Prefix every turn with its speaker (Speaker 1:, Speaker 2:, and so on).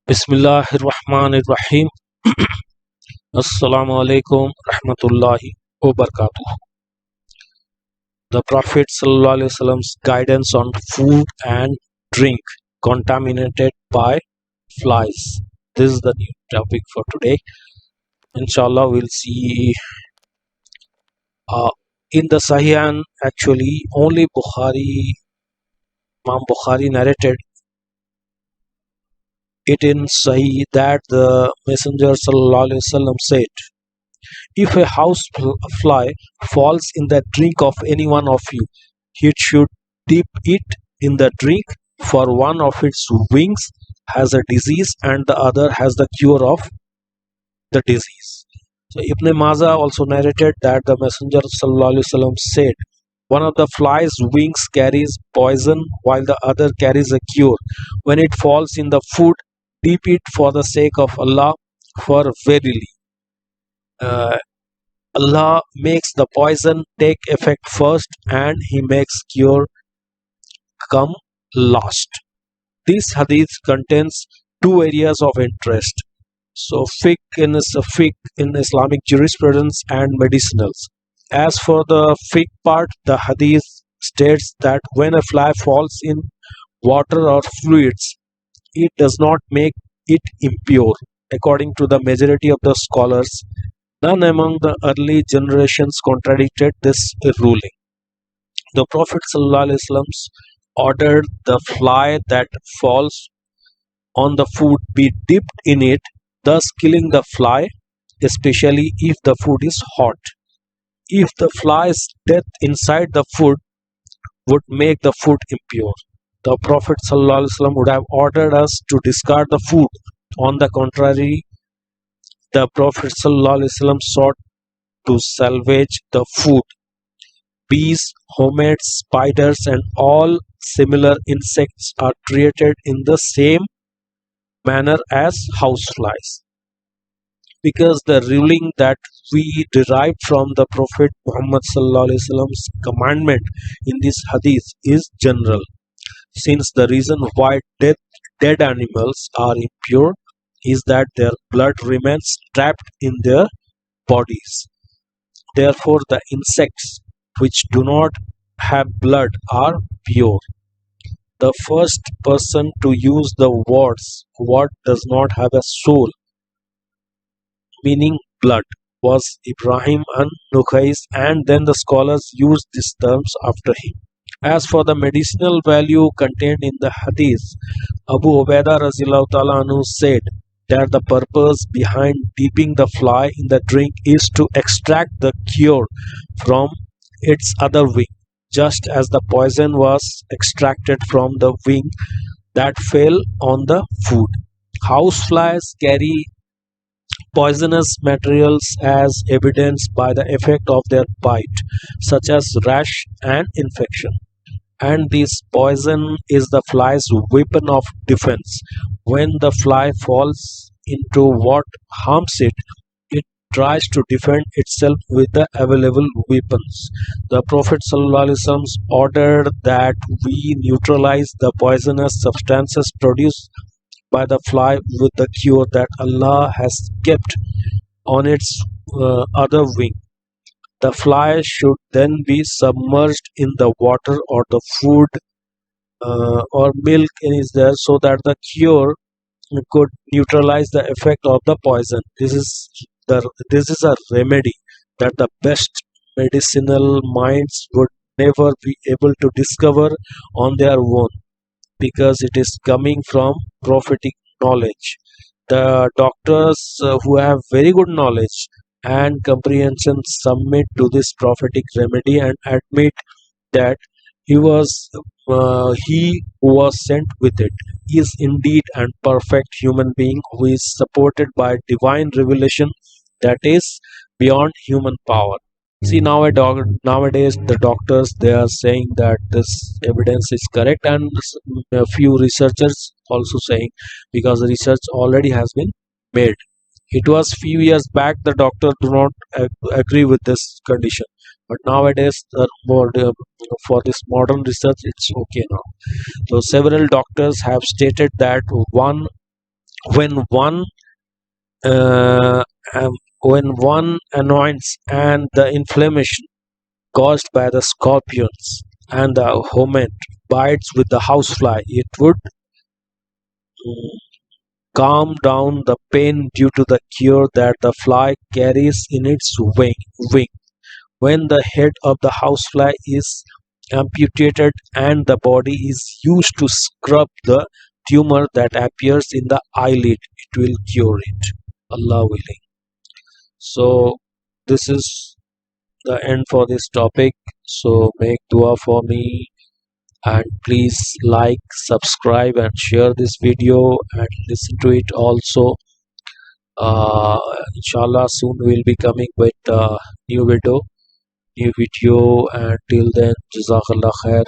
Speaker 1: Bismillahirrahmanirrahim. Assalamu alaikum rahmatullahi wa barakatuh. The Prophet Wasallam's guidance on food and drink contaminated by flies. This is the new topic for today. Inshallah, we'll see uh, in the Sahih, actually, only Imam Bukhari narrated it in Sahih that the Messenger Wasallam said, if a house fly falls in the drink of any one of you, he should dip it in the drink, for one of its wings has a disease and the other has the cure of the disease. So Ibn Majah also narrated that the Messenger ﷺ said, one of the fly's wings carries poison while the other carries a cure. When it falls in the food, dip it for the sake of Allah, for verily uh, Allah makes the poison take effect first and He makes cure come last. This hadith contains two areas of interest. So fiqh in Islamic jurisprudence and medicinals. As for the fiqh part, the hadith states that when a fly falls in water or fluids, it does not make it impure. According to the majority of the scholars, none among the early generations contradicted this ruling. The Prophet ﷺ ordered the fly that falls on the food be dipped in it, thus killing the fly, especially if the food is hot. If the fly's death inside the food would make the food impure, the Prophet ﷺ would have ordered us to discard the food. On the contrary, the Prophet ﷺ sought to salvage the food. Bees, homeids, spiders, and all similar insects are treated in the same manner as houseflies. Because the ruling that we derive from the Prophet Muhammad Wasallam's commandment in this hadith is general, since the reason why dead animals are impure is that their blood remains trapped in their bodies. Therefore, the insects which do not have blood are pure. The first person to use the words "what does not have a soul," meaning blood, was Ibrahim an-Nukhais, and then the scholars used these terms after him. As for the medicinal value contained in the hadith, Abu Ubaidah Razillahu Ta'ala anhu said that the purpose behind dipping the fly in the drink is to extract the cure from its other wing, just as the poison was extracted from the wing that fell on the food. Houseflies carry poisonous materials as evidenced by the effect of their bite, such as rash and infection. And this poison is the fly's weapon of defense. When the fly falls into what harms it, it tries to defend itself with the available weapons. The Prophet ﷺ ordered that we neutralize the poisonous substances produced by the fly with the cure that Allah has kept on its other wing. The fly should then be submerged in the water or the food or milk is there, so that the cure could neutralize the effect of the poison. This is a remedy that the best medicinal minds would never be able to discover on their own, because it is coming from prophetic knowledge. The doctors who have very good knowledge and comprehension submit to this prophetic remedy and admit that he who was sent with it is indeed an perfect human being who is supported by divine revelation that is beyond human power. See, nowadays the doctors, they are saying that this evidence is correct, and a few researchers also saying, because the research already has been made. It was few years back the doctor do not agree with this condition, but nowadays for this modern research it's okay now. So several doctors have stated that one when one uh, um, when one annoyance and the inflammation caused by the scorpions and the hornet bites with the housefly, it would mm, calm down the pain due to the cure that the fly carries in its wing. When the head of the housefly is amputated and the body is used to scrub the tumor that appears in the eyelid, it will cure it. Allah willing. So, this is the end for this topic. So, make dua for me and please like, subscribe, and share this video and listen to it also. Uh, Inshallah, soon we'll be coming with new video, and till then, Jazakallah khair.